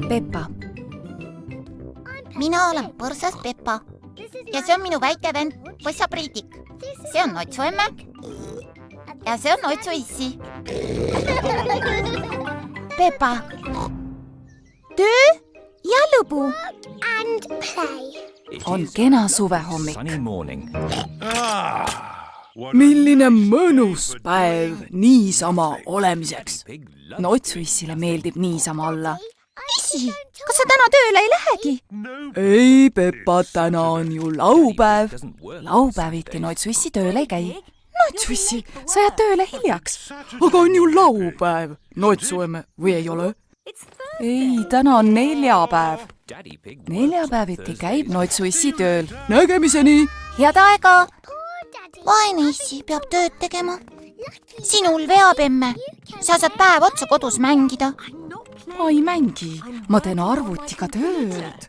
Peppa. Mina olen põrsas Peppa ja see on minu väike vend Põssa Priidik. See on Notsu emme ja see on Notsu issi. Peppa. Töö ja lõbu. On kena suvehommik. Milline mõnus päev niisama olemiseks. Notsu issile meeldib niisama olla. Issi, kas sa täna tööle ei lähegi? Ei, Peppa, täna on ju laupäev. Laupäeviti Notsu issi tööle ei käi. Notsu issi, sa jääd tööle hiljaks. Aga on ju laupäev. Notsu emme, või ei ole? Ei, täna on neljapäev. Neljapäeviti käib Notsu issi tööl. Nägemiseni! Head aega! Vaene issi peab tööd tegema. Sinul veab emme. Sa saad päev otsa kodus mängida. Ma ei mängi. Ma teen arvutiga tööd.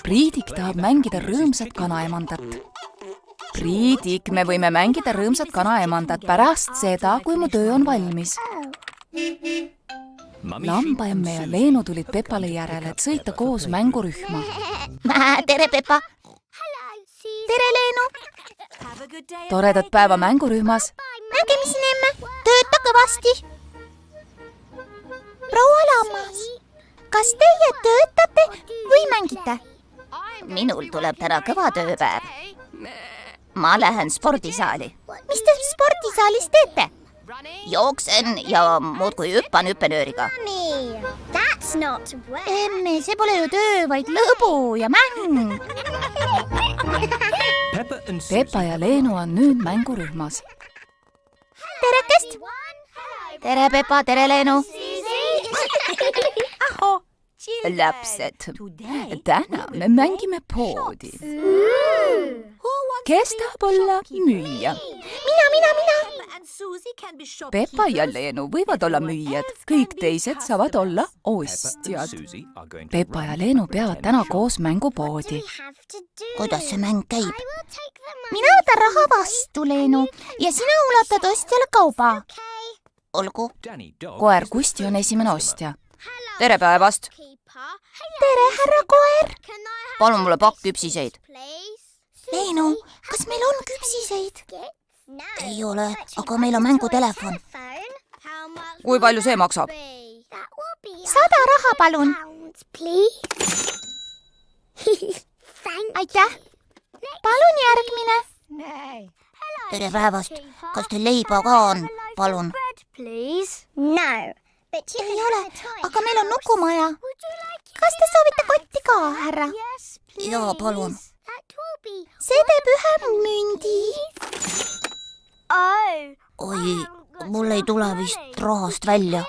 Priidik tahab mängida rõõmsat kanaemandat. Priidik, me võime mängida rõõmsat kanaemandat pärast seda, kui mu töö on valmis. Lambaemme ja Leenu tulid Peppale järele, et sõita koos mängurühma. Tere, Peppa! Tere, Leenu! Toredat päeva mängurühmas! Nägemiseni, emme! Tööta kõvasti! Proua Lammas, kas teie töötate või mängite? Minul tuleb täna kõva tööpäev. Ma lähen spordisaali. Mis te spordisaalis teete? Jooksen ja muudkui hüppan hüppenööriga. Emme, see pole ju töö, vaid lõbu ja mäng. Peppa ja Leenu on nüüd mängurühmas. Terekest! Tere, Peppa, tere, Leenu! Lapsed, täna me mängime poodi. Kes tahab olla müüja? Mina! Peppa ja Leenu võivad olla müüjad, kõik teised saavad olla ostjad. Peppa ja Leenu peavad täna koos mängupoodi. Kuidas see mäng käib? Mina võtan raha vastu, Leenu, ja sina ulatad ostjale kauba. Olgu. Koer Kusti on esimene ostja. Tere päevast! Tere, härra koer! Palun mulle pakk küpsiseid. Leenu, kas meil on küpsiseid? Ei ole, aga meil on mängutelefon. Kui palju see maksab? 100 raha, palun. Aitäh. Palun järgmine. Tere päevast. Kas teil leiba ka on? Palun. Ei ole, aga meil on nukumaja. Kas te soovite kotti ka, härra? Jaa, palun. See teeb 1 mündi. Oi, mul ei tule vist rahast välja.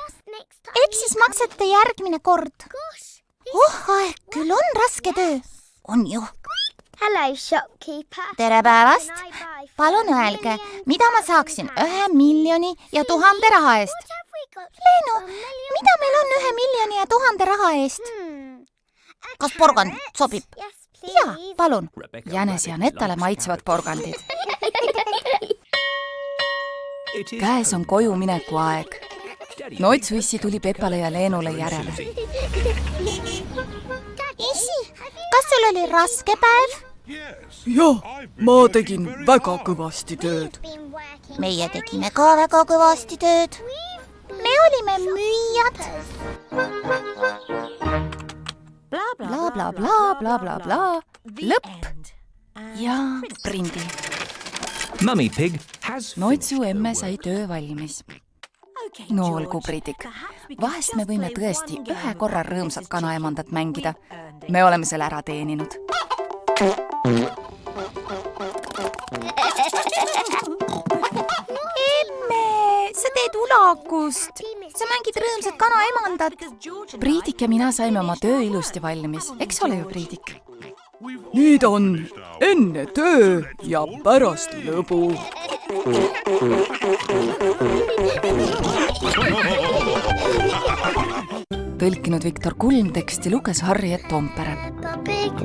Eks siis maksate järgmine kord. Aeg, küll on raske töö. On ju. Tere päevast. Palun öelge, mida ma saaksin 1 miljoni ja 1000 raha eest? Leenu, mida meil on 1 miljoni ja 1000 raha eest? Kas porgand sobib? Jaa, palun. Jänes ja Netale maitsevad porgandid. Käes on koju mineku aeg. Notsu issi tuli Peppale ja Leenule järele. Issi, kas sul oli raske päev? Jah, ma tegin väga kõvasti tööd. Meie tegime ka väga kõvasti tööd. Me olime müüjad. Bla, bla, bla, bla, bla, bla. Lõpp ja prindi. Notsu emme sai töö valmis. No olgu, Priidik. Vahest me võime tõesti 1 korra rõõmsat kanaemandat mängida. Me oleme selle ära teeninud. Emme, sa teed ulakust. Sa mängid rõõmsat kanaemandat. Priidik ja mina saime oma töö ilusti valmis. Eks ole ju, Priidik? Nüüd on enne töö ja pärast lõbu. Tõlkinud Viktor Kulm, teksti luges Harriet Toompere. Peppa Pig.